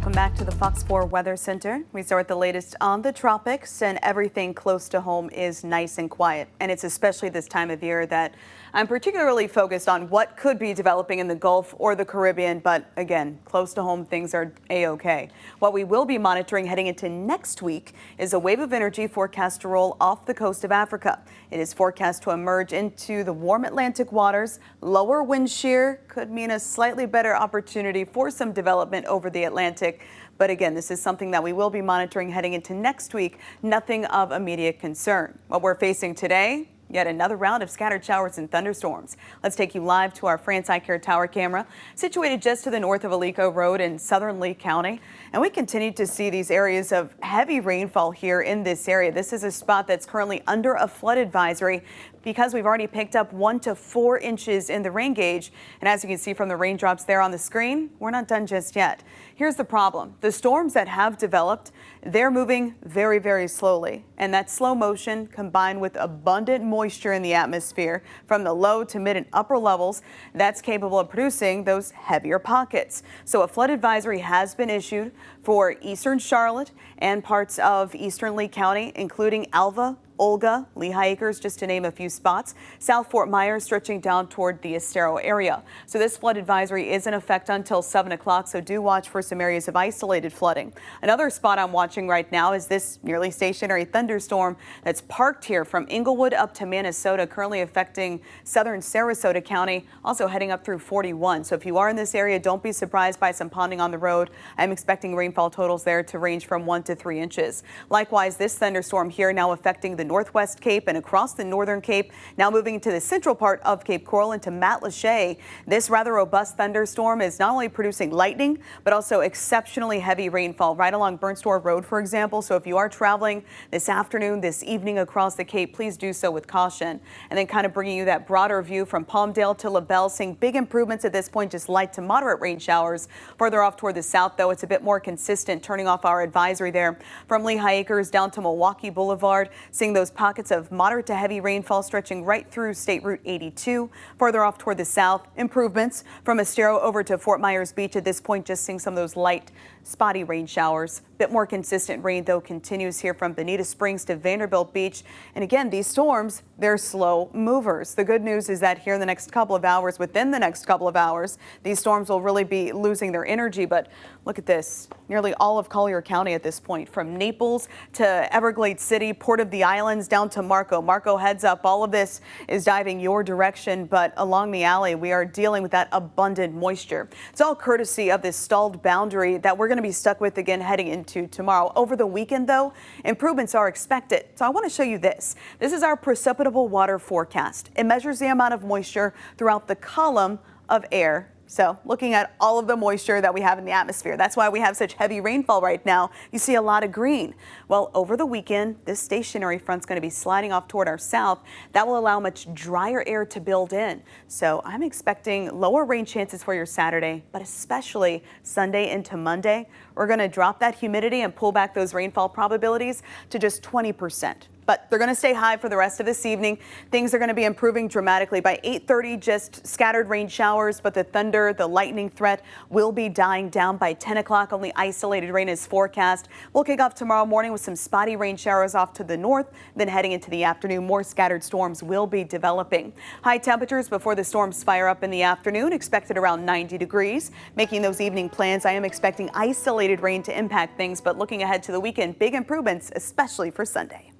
Welcome back to the Fox 4 Weather Center. We start with the latest on the tropics, and everything close to home is nice and quiet. And it's especially this time of year that I'm particularly focused on what could be developing in the Gulf or the Caribbean. But again, close to home, things are A-OK. What we will be monitoring heading into next week is a wave of energy forecast to roll off the coast of Africa. It is forecast to emerge into the warm Atlantic waters. Lower wind shear could mean a slightly better opportunity for some development over the Atlantic. But again, this is something that we will be monitoring heading into next week. Nothing of immediate concern. What we're facing today, yet another round of scattered showers and thunderstorms. Let's take you live to our France Eye Care Tower camera, situated just to the north of Alico Road in southern Lee County. And we continue to see these areas of heavy rainfall here in this area. This is a spot that's currently under a flood advisory because we've already picked up 1 to 4 inches in the rain gauge. And as you can see from the raindrops there on the screen, we're not done just yet. Here's the problem. The storms that have developed, they're moving very, very slowly. And that slow motion combined with abundant moisture in the atmosphere from the low to mid and upper levels, that's capable of producing those heavier pockets. So a flood advisory has been issued for eastern Charlotte and parts of eastern Lee County, including Alva, Olga, Lehigh Acres, just to name a few spots. South Fort Myers stretching down toward the Estero area. So this flood advisory is in effect until 7 o'clock, so do watch for some areas of isolated flooding. Another spot I'm watching right now is this nearly stationary thunderstorm that's parked here from Inglewood up to Minnesota, currently affecting southern Sarasota County, also heading up through 41. So if you are in this area, don't be surprised by some ponding on the road. I'm expecting rainfall totals there to range from 1 to 3 inches. Likewise, this thunderstorm here now affecting the Northwest Cape and across the northern Cape, now moving into the central part of Cape Coral into Matlacha. This rather robust thunderstorm is not only producing lightning, but also exceptionally heavy rainfall right along Burnstore Road, for example. So if you are traveling this afternoon, this evening across the Cape, please do so with caution. And then kind of bringing you that broader view from Palmdale to LaBelle, seeing big improvements at this point, just light to moderate rain showers. Further off toward the south, though, it's a bit more consistent, turning off our advisory there from Lehigh Acres down to Milwaukee Boulevard, seeing those pockets of moderate to heavy rainfall stretching right through State Route 82. Further off toward the south, improvements from Estero over to Fort Myers Beach. At this point, just seeing some of those light, spotty rain showers. Bit more consistent rain, though, continues here from Bonita Springs to Vanderbilt Beach. And again, these storms, they're slow movers. The good news is that here in the next couple of hours, within the next couple of hours, these storms will really be losing their energy. But look at this. Nearly all of Collier County at this point, from Naples to Everglades City, Port of the Islands down to Marco. Marco, heads up. All of this is diving your direction, but along the alley, we are dealing with that abundant moisture. It's all courtesy of this stalled boundary that we're going to be stuck with again heading into tomorrow. Over the weekend, though, improvements are expected. So I want to show you this. This is our precipitable water forecast. It measures the amount of moisture throughout the column of air. So looking at all of the moisture that we have in the atmosphere, that's why we have such heavy rainfall right now. You see a lot of green. Well, over the weekend, this stationary front's going to be sliding off toward our south. That will allow much drier air to build in. So I'm expecting lower rain chances for your Saturday, but especially Sunday into Monday. We're going to drop that humidity and pull back those rainfall probabilities to just 20%. But they're going to stay high for the rest of this evening. Things are going to be improving dramatically. By 8:30, just scattered rain showers, but the thunder, the lightning threat will be dying down by 10 o'clock. Only isolated rain is forecast. We'll kick off tomorrow morning with some spotty rain showers off to the north. Then heading into the afternoon, more scattered storms will be developing. High temperatures before the storms fire up in the afternoon, expected around 90 degrees. Making those evening plans, I am expecting isolated rain to impact things, but looking ahead to the weekend, big improvements, especially for Sunday.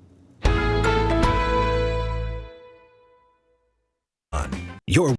Your